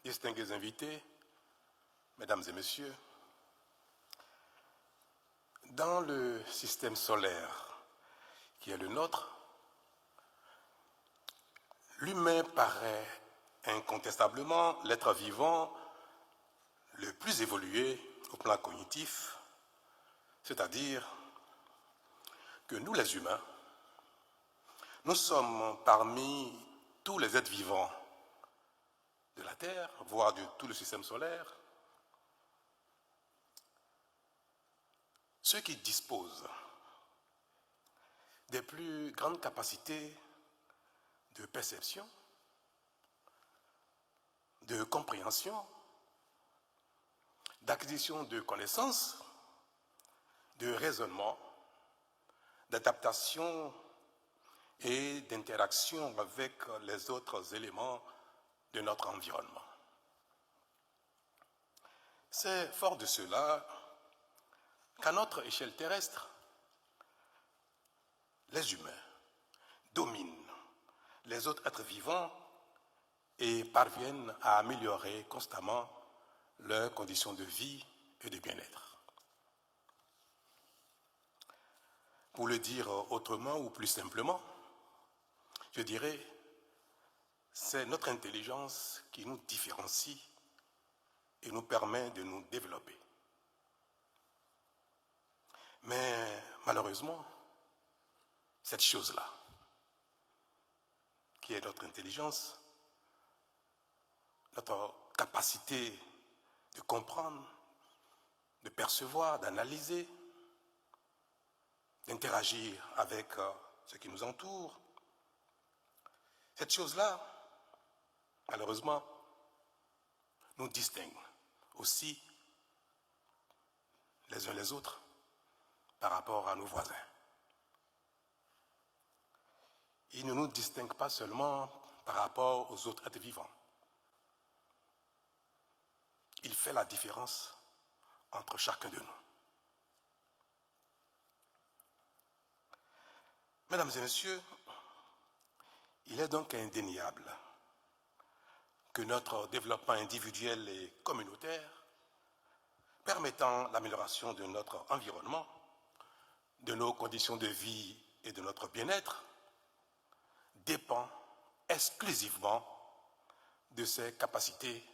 distingués invités, mesdames et messieurs, dans le système solaire qui est le nôtre, l'humain paraît incontestablement l'être vivant le plus évolué au plan cognitif, c'est-à-dire que nous les humains, nous sommes parmi tous les êtres vivants de la Terre, voire de tout le système solaire, ceux qui disposent des plus grandes capacités de perception, de compréhension, d'acquisition de connaissances, de raisonnement, d'adaptation et d'interaction avec les autres éléments de notre environnement. C'est fort de cela qu'à notre échelle terrestre, les humains dominent les autres êtres vivants et parviennent à améliorer constamment leurs conditions de vie et de bien-être. Pour le dire autrement ou plus simplement, je dirais, c'est notre intelligence qui nous différencie et nous permet de nous développer. Mais malheureusement, cette chose-là, qui est notre intelligence, notre capacité de comprendre, de percevoir, d'analyser, d'interagir avec ce qui nous entoure, cette chose-là, malheureusement, nous distingue aussi les uns les autres par rapport à nos voisins. Il ne nous distingue pas seulement par rapport aux autres êtres vivants. Il fait la différence entre chacun de nous. Mesdames et messieurs, il est donc indéniable que notre développement individuel et communautaire, permettant l'amélioration de notre environnement, de nos conditions de vie et de notre bien-être, dépend exclusivement de ces capacités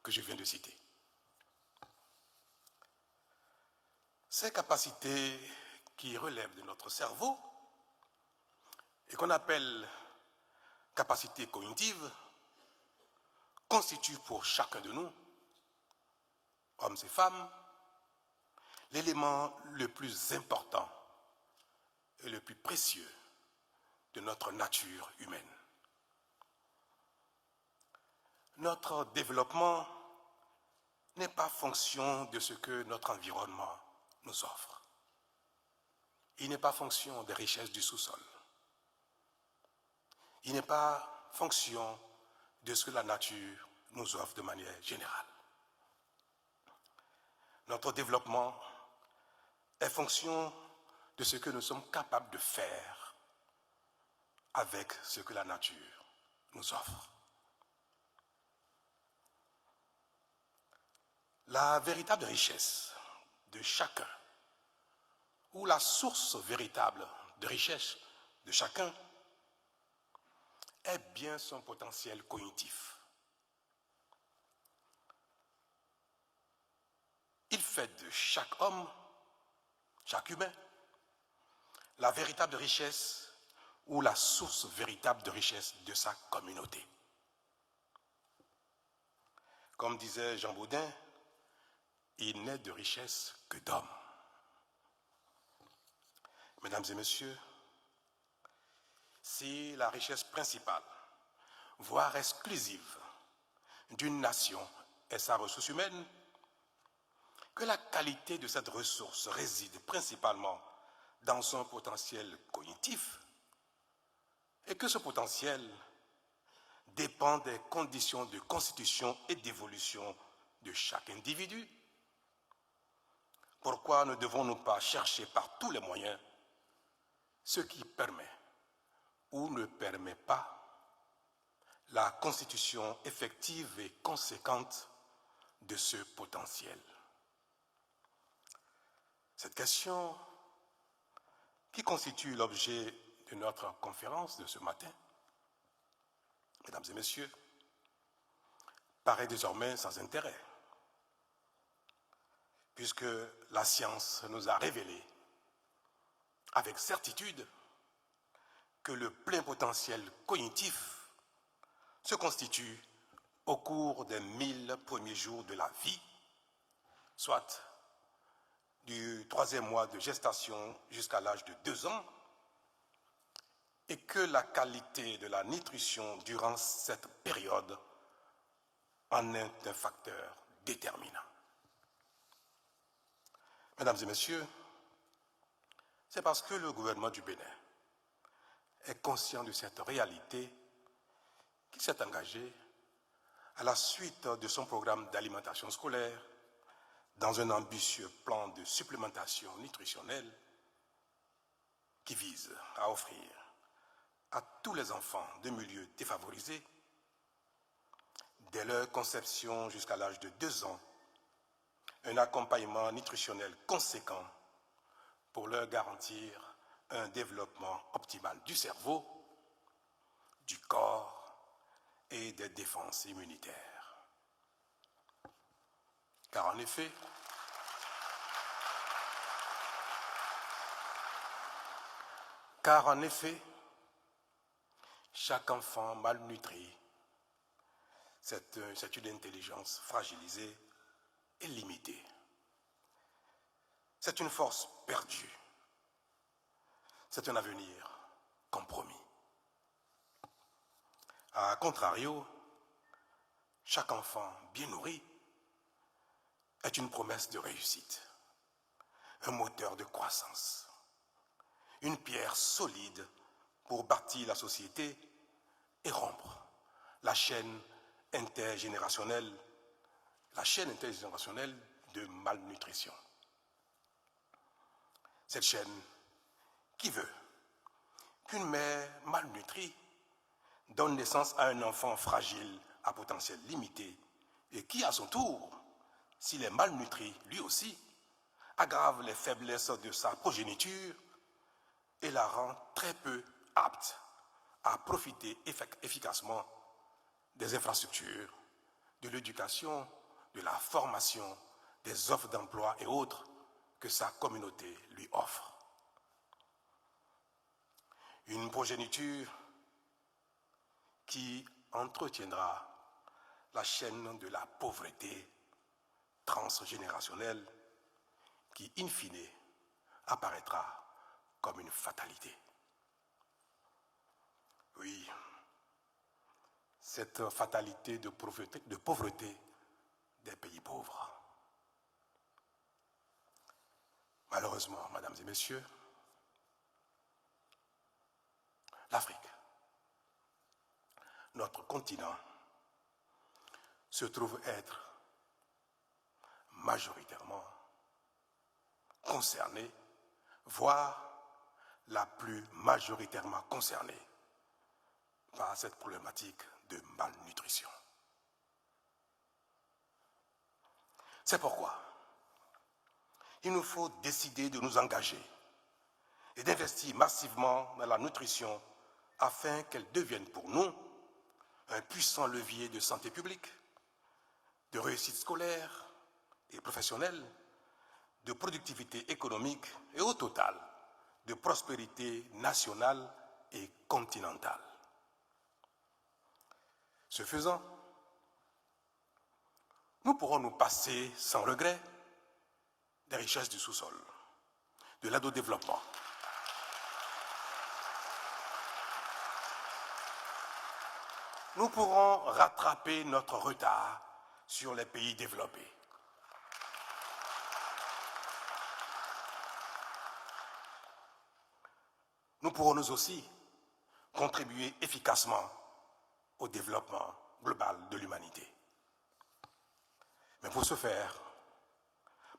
que je viens de citer. Ces capacités qui relèvent de notre cerveau et qu'on appelle capacités cognitives constituent pour chacun de nous, hommes et femmes, l'élément le plus important et le plus précieux de notre nature humaine. Notre développement n'est pas fonction de ce que notre environnement nous offre. Il n'est pas fonction des richesses du sous-sol. Il n'est pas fonction de ce que la nature nous offre de manière générale. Notre développement est fonction de ce que nous sommes capables de faire avec ce que la nature nous offre. La véritable richesse de chacun, ou la source véritable de richesse de chacun, est bien son potentiel cognitif. Il fait de chaque homme, chaque humain, la véritable richesse ou la source véritable de richesse de sa communauté. Comme disait Jean Baudin, il n'est de richesse que d'hommes. Mesdames et messieurs, si la richesse principale, voire exclusive, d'une nation est sa ressource humaine, que la qualité de cette ressource réside principalement dans son potentiel cognitif et que ce potentiel dépend des conditions de constitution et d'évolution de chaque individu. Pourquoi ne devons-nous pas chercher par tous les moyens ce qui permet ou ne permet pas la constitution effective et conséquente de ce potentiel. Cette question, qui constitue l'objet de notre conférence de ce matin, mesdames et messieurs, paraît désormais sans intérêt, puisque la science nous a révélé avec certitude que le plein potentiel cognitif se constitue au cours des 1000 premiers jours de la vie, soit du 3e mois de gestation jusqu'à l'âge de 2 ans, et que la qualité de la nutrition durant cette période en est un facteur déterminant. Mesdames et messieurs, c'est parce que le gouvernement du Bénin est conscient de cette réalité qu'il s'est engagé, à la suite de son programme d'alimentation scolaire, dans un ambitieux plan de supplémentation nutritionnelle qui vise à offrir à tous les enfants de milieux défavorisés, dès leur conception jusqu'à l'âge de 2 ans, un accompagnement nutritionnel conséquent pour leur garantir un développement optimal du cerveau, du corps et des défenses immunitaires. Car en effet, chaque enfant malnutri, c'est une intelligence fragilisée et limitée. C'est une force perdue. C'est un avenir compromis. A contrario, chaque enfant bien nourri est une promesse de réussite, un moteur de croissance, une pierre solide pour bâtir la société et rompre la chaîne intergénérationnelle de malnutrition. Cette chaîne qui veut qu'une mère malnutrie donne naissance à un enfant fragile à potentiel limité et qui, à son tour, s'il est malnutri lui aussi, aggrave les faiblesses de sa progéniture et la rend très peu apte à profiter efficacement des infrastructures, de l'éducation, de la formation, des offres d'emploi et autres que sa communauté lui offre. Une progéniture qui entretiendra la chaîne de la pauvreté transgénérationnelle qui, in fine, apparaîtra comme une fatalité. Oui, cette fatalité de pauvreté des pays pauvres. Malheureusement, mesdames et messieurs, l'Afrique, notre continent, se trouve être majoritairement concerné, voire la plus majoritairement concernée par cette problématique de malnutrition. C'est pourquoi il nous faut décider de nous engager et d'investir massivement dans la nutrition afin qu'elle devienne pour nous un puissant levier de santé publique, de réussite scolaire et professionnelle, de productivité économique et au total de prospérité nationale et continentale. Ce faisant, nous pourrons nous passer sans regret des richesses du sous-sol, de l'aide au développement, nous pourrons rattraper notre retard sur les pays développés. Nous pourrons nous aussi contribuer efficacement au développement global de l'humanité. Mais pour ce faire,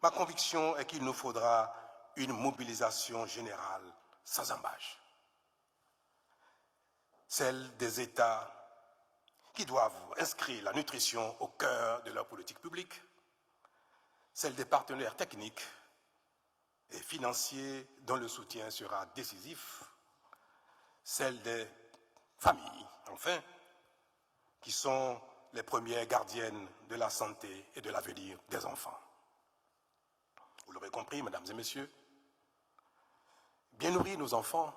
ma conviction est qu'il nous faudra une mobilisation générale sans embâche. Celle des États qui doivent inscrire la nutrition au cœur de leur politique publique, celle des partenaires techniques et financiers dont le soutien sera décisif, celle des familles, enfin, qui sont les premières gardiennes de la santé et de l'avenir des enfants. Vous l'aurez compris, mesdames et messieurs, bien nourrir nos enfants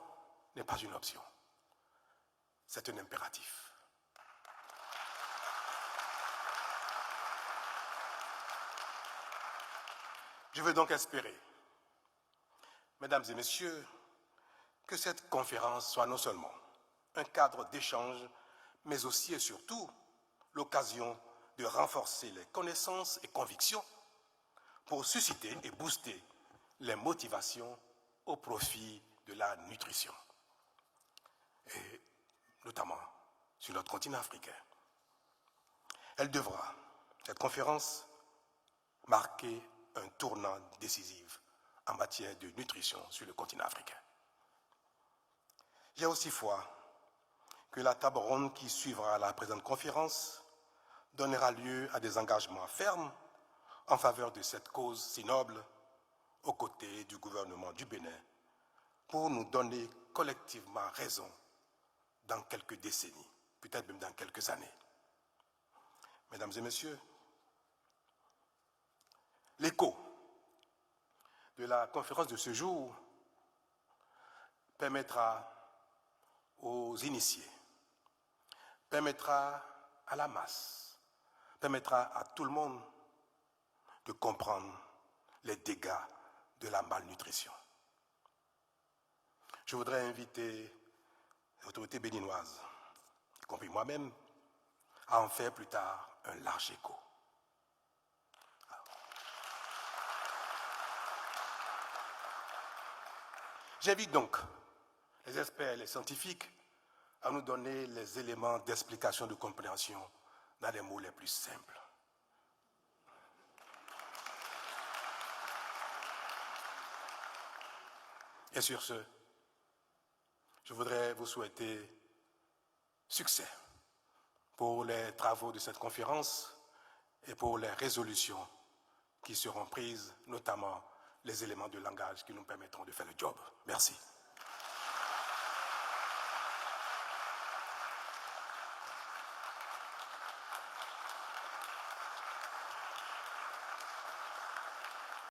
n'est pas une option, c'est un impératif. Je veux donc espérer, mesdames et messieurs, que cette conférence soit non seulement un cadre d'échange, mais aussi et surtout l'occasion de renforcer les connaissances et convictions pour susciter et booster les motivations au profit de la nutrition, et notamment sur notre continent africain. Elle devra, cette conférence, marquer un tournant décisif en matière de nutrition sur le continent africain. J'ai aussi foi que la table ronde qui suivra la présente conférence donnera lieu à des engagements fermes en faveur de cette cause si noble aux côtés du gouvernement du Bénin pour nous donner collectivement raison dans quelques décennies, peut-être même dans quelques années. Mesdames et messieurs, l'écho de la conférence de ce jour permettra aux initiés, permettra à la masse, permettra à tout le monde de comprendre les dégâts de la malnutrition. Je voudrais inviter les autorités béninoises, y compris moi-même, à en faire plus tard un large écho. J'invite donc les experts et les scientifiques à nous donner les éléments d'explication, de compréhension dans les mots les plus simples. Et sur ce, je voudrais vous souhaiter succès pour les travaux de cette conférence et pour les résolutions qui seront prises, notamment les éléments de langage qui nous permettront de faire le job. Merci.